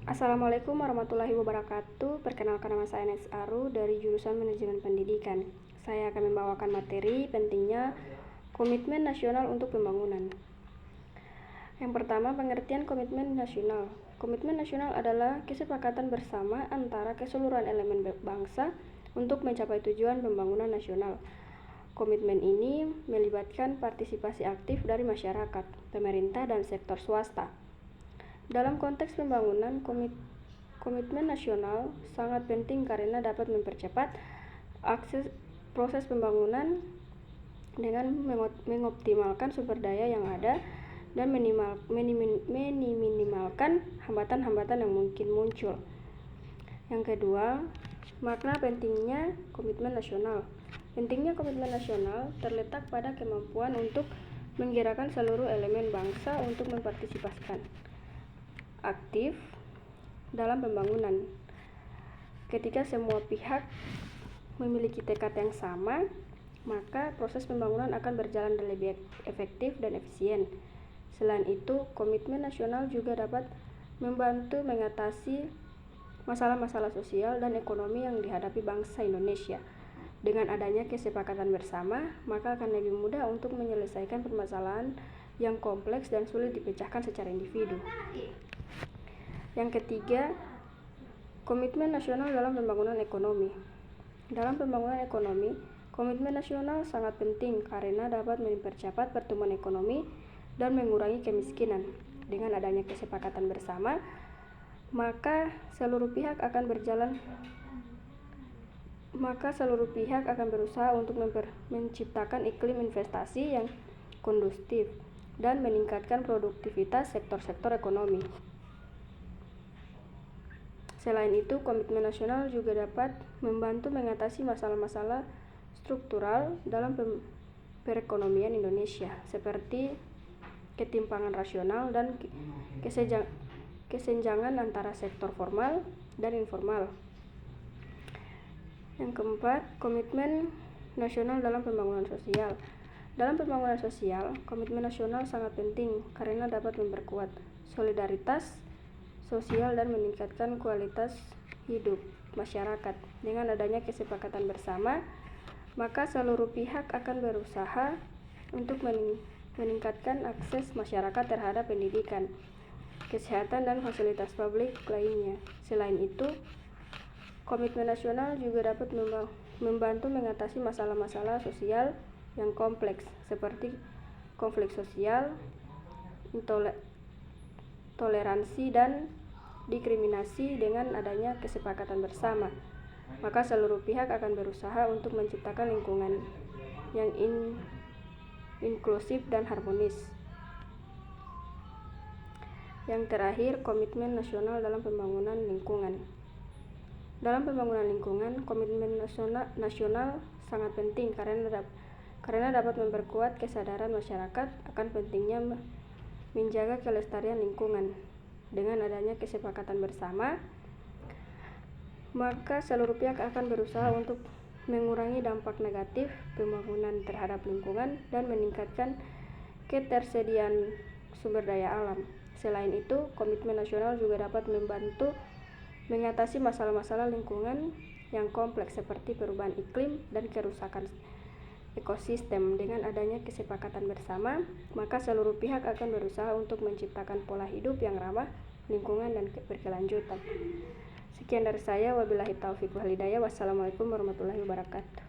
Assalamualaikum warahmatullahi wabarakatuh. Perkenalkan, nama saya Nes Aru dari jurusan Manajemen Pendidikan. Saya akan membawakan materi pentingnya Komitmen Nasional untuk Pembangunan. Yang pertama, pengertian komitmen nasional. Komitmen nasional adalah kesepakatan bersama antara keseluruhan elemen bangsa untuk mencapai tujuan pembangunan nasional. Komitmen ini melibatkan partisipasi aktif dari masyarakat, pemerintah, dan sektor swasta. Dalam konteks pembangunan, komitmen nasional sangat penting karena dapat mempercepat proses pembangunan dengan mengoptimalkan sumber daya yang ada dan meminimalkan hambatan-hambatan yang mungkin muncul. Yang kedua, makna pentingnya komitmen nasional. Pentingnya komitmen nasional terletak pada kemampuan untuk menggerakkan seluruh elemen bangsa untuk mempartisipasikan aktif dalam pembangunan. Ketika semua pihak memiliki tekad yang sama, maka proses pembangunan akan berjalan lebih efektif dan efisien. Selain itu, komitmen nasional juga dapat membantu mengatasi masalah-masalah sosial dan ekonomi yang dihadapi bangsa Indonesia. Dengan adanya kesepakatan bersama, maka akan lebih mudah untuk menyelesaikan permasalahan yang kompleks dan sulit dipecahkan secara individu. Yang ketiga, komitmen nasional dalam pembangunan ekonomi. Dalam pembangunan ekonomi, komitmen nasional sangat penting karena dapat mempercepat pertumbuhan ekonomi dan mengurangi kemiskinan. Dengan adanya kesepakatan bersama, maka seluruh pihak akan berusaha untuk menciptakan iklim investasi yang kondusif dan meningkatkan produktivitas sektor-sektor ekonomi. Selain itu, komitmen nasional juga dapat membantu mengatasi masalah-masalah struktural dalam perekonomian Indonesia, seperti ketimpangan rasional dan kesenjangan antara sektor formal dan informal. Yang keempat, komitmen nasional dalam pembangunan sosial. Dalam pembangunan sosial, komitmen nasional sangat penting karena dapat memperkuat solidaritas sosial dan meningkatkan kualitas hidup masyarakat. Dengan adanya kesepakatan bersama, maka seluruh pihak akan berusaha untuk meningkatkan akses masyarakat terhadap pendidikan, kesehatan, dan fasilitas publik lainnya. Selain itu, komitmen nasional juga dapat membantu mengatasi masalah-masalah sosial yang kompleks seperti konflik sosial, toleransi, dan diskriminasi. Dengan adanya kesepakatan bersama, maka seluruh pihak akan berusaha untuk menciptakan lingkungan yang inklusif dan harmonis. Yang terakhir, komitmen nasional dalam pembangunan lingkungan. Dalam pembangunan lingkungan, komitmen nasional sangat penting karena dapat memperkuat kesadaran masyarakat akan pentingnya menjaga kelestarian lingkungan. Dengan adanya kesepakatan bersama, maka seluruh pihak akan berusaha untuk mengurangi dampak negatif pembangunan terhadap lingkungan dan meningkatkan ketersediaan sumber daya alam. Selain itu, komitmen nasional juga dapat membantu mengatasi masalah-masalah lingkungan yang kompleks seperti perubahan iklim dan kerusakan ekosistem. Dengan adanya kesepakatan bersama, maka seluruh pihak akan berusaha untuk menciptakan pola hidup yang ramah lingkungan dan berkelanjutan. Sekian dari saya, wabillahi taufiq wal hidayah. Wassalamualaikum warahmatullahi wabarakatuh.